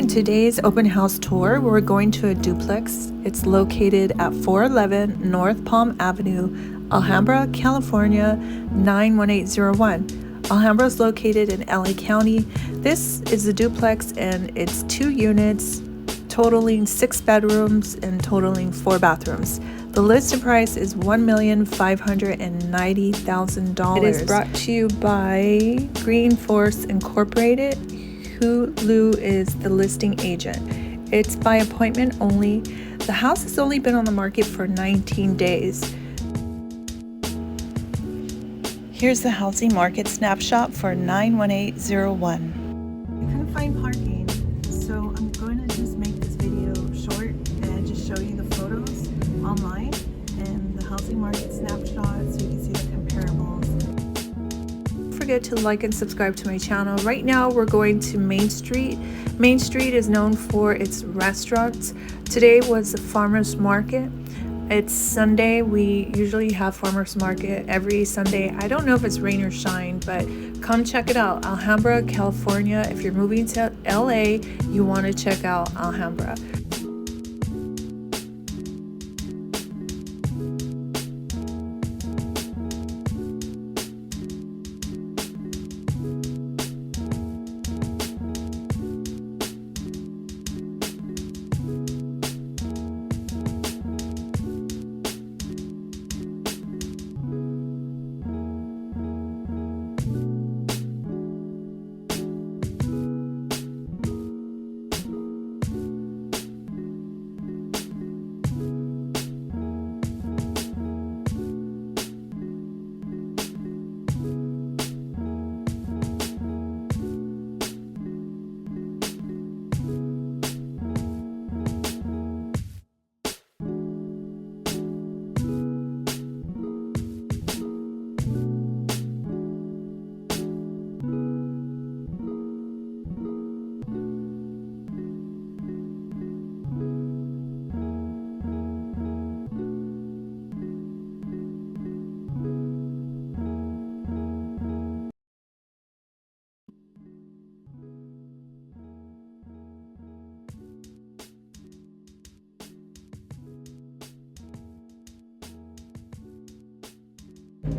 in today's open house tour, we're going to a duplex. It's located at 411 North Palm Avenue, Alhambra, California, 91801. Alhambra is located in LA County. This is a duplex and it's 2 units, totaling 6 bedrooms and totaling 4 bathrooms. The listed price is $1,590,000. It is brought to you by Green Force Incorporated. Hulu is the listing agent. It's by appointment only. The house has only been on the market for 19 days. Here's the housing market snapshot for 91801. I couldn't find parking, so I'm going to just make this video short and just show you the photos online and the housing market snapshot so you can see the comparables. Don't forget to like and subscribe to my channel. Right now we're going to Main Street. Main Street is known for its restaurants. Today was the farmers market. It's Sunday. We usually have farmers market every Sunday. I don't know if it's rain or shine, but come check it out. Alhambra, California. If you're moving to LA, you want to check out Alhambra.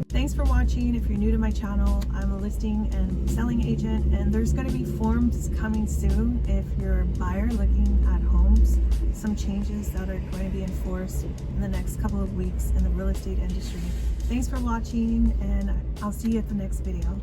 Thanks for watching. If you're new to my channel, I'm a listing and selling agent, and there's going to be forms coming soon if you're a buyer looking at homes. Some changes that are going to be enforced in the next couple of weeks in the real estate industry. Thanks for watching, and I'll see you at the next video.